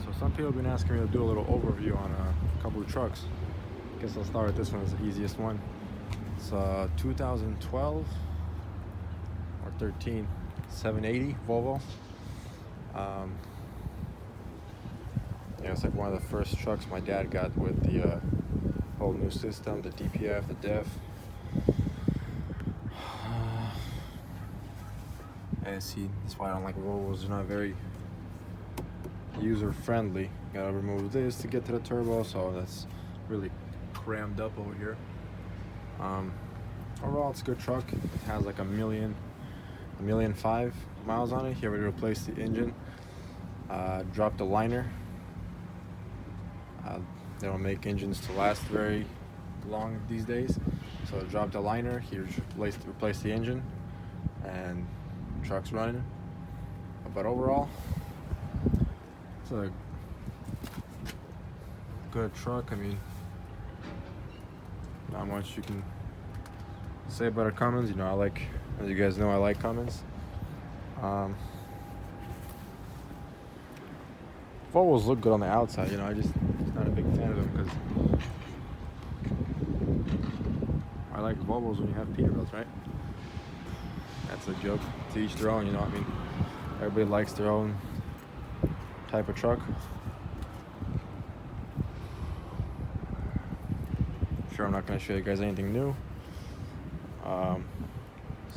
So some people have been asking me to do a little overview on a couple of trucks. Guess I'll start with this one as the easiest one. It's 2012 or 13 780 Volvo. Yeah, it's like one of the first trucks my dad got with the whole new system, the DPF, the DEF. And see, that's why I don't like Volvos. They're not very user friendly. Gotta remove this to get to the turbo, so that's really crammed up over here. Overall, it's a good truck. It has like a million 5 miles on it. He already replaced the engine, dropped the liner. They don't make engines to last very long these days, so I dropped the liner. He replaced the engine, and the truck's running. But overall, it's a good truck. I mean, not much you can say about a Cummins. You know, I like, as you guys know, I like Cummins. Volvos look good on the outside, you know. I just not a big fan of them because I like Volvos when you have Peterbilts, right? That's a joke. To each their own, you know what I mean? Everybody likes their own type of truck. Sure, I'm not going to show you guys anything new.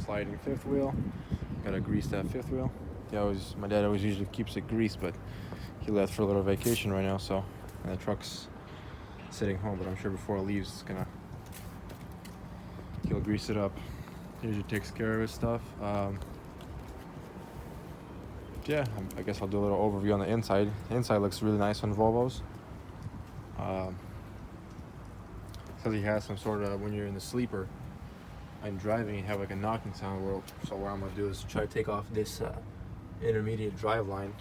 Sliding fifth wheel. Gotta grease that fifth wheel. My dad always usually keeps it greased, but he left for a little vacation right now, so and the truck's sitting home. But I'm sure before he leaves, he'll grease it up. He usually takes care of his stuff. Yeah, I guess I'll do a little overview on the inside. The inside looks really nice on Volvos. Says he has some sort of, when you're in the sleeper and driving, you have like a knocking sound. So what I'm gonna do is try to take off this intermediate drive line.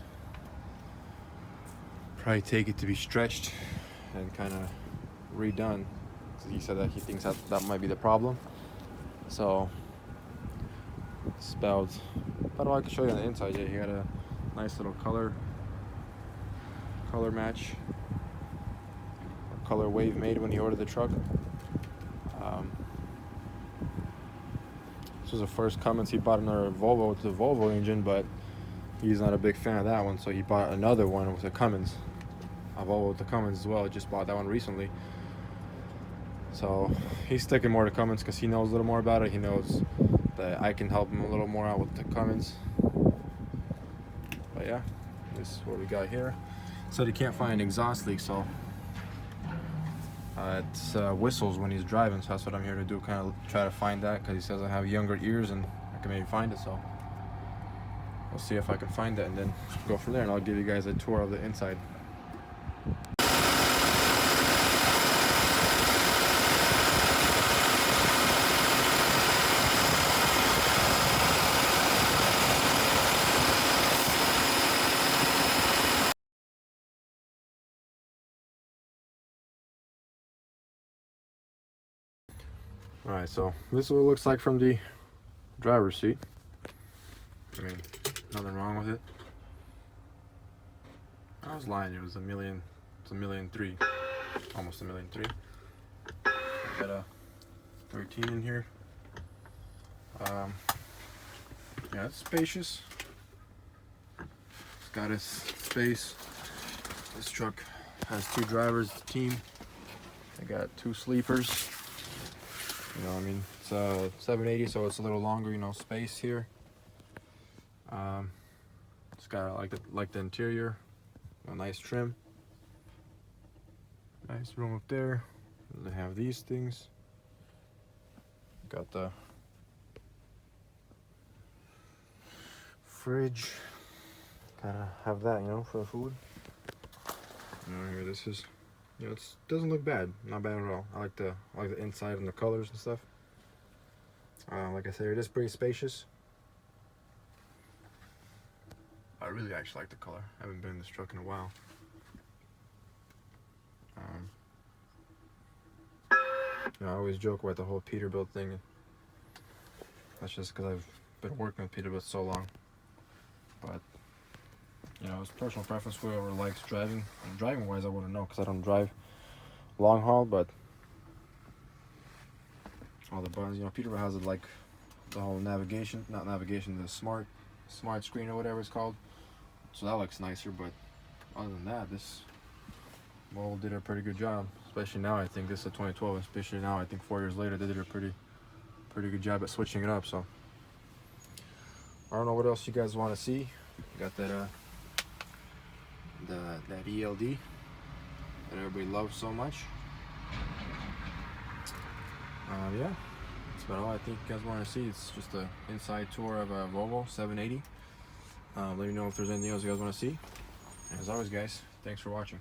Probably take it to be stretched and kind of redone. So he said that he thinks that might be the problem. So it's about all I can show you on the inside. Yeah, he had a nice little color match, or color wave made when he ordered the truck. This was the first Cummins he bought, another Volvo with the Volvo engine, but he's not a big fan of that one, so he bought another one with a Cummins, a Volvo with the Cummins as well. Just bought that one recently, so he's sticking more to Cummins because he knows a little more about it. He knows that I can help him a little more out with the Cummins. But yeah, this is what we got here. So he can't find an exhaust leak, so it whistles when he's driving, so that's what I'm here to do, kind of try to find that, because he says I have younger ears and I can maybe find it. So we'll see if I can find that and then go from there, and I'll give you guys a tour of the inside. Alright, so this is what it looks like from the driver's seat. I mean, nothing wrong with it. I was lying, it's $1.3 million, almost $1.3 million. Got a 13 in here. Yeah, it's spacious. It's got its space. This truck has 2 drivers, the team. I got 2 sleepers. You know, I mean, it's a 780, so it's a little longer, you know, space here. It's got like the interior, a nice trim, nice room up there. They have these things. Got the fridge. Kind of have that, you know, for the food. You know, here this is. You know, it doesn't look bad, not bad at all. I like the inside and the colors and stuff. Like I said, it is pretty spacious. I really actually like the color. I haven't been in this truck in a while. You know, I always joke about the whole Peterbilt thing. That's just because I've been working with Peterbilt so long. But You know, it's personal preference. Whoever likes driving. And driving wise, I wouldn't know because I don't drive long haul, but all the buttons. You know, Peterbilt has it like the whole navigation, not navigation, the smart screen or whatever it's called. So that looks nicer, but other than that, this Volvo did a pretty good job. Especially now, I think this is a 2012. Especially now, I think 4 years later, they did a pretty good job at switching it up. So I don't know what else you guys want to see. You got that that ELD that everybody loves so much. Yeah, that's about all I think you guys want to see. It's just an inside tour of a Volvo 780. Let me know if there's anything else you guys want to see. And as always, guys, thanks for watching.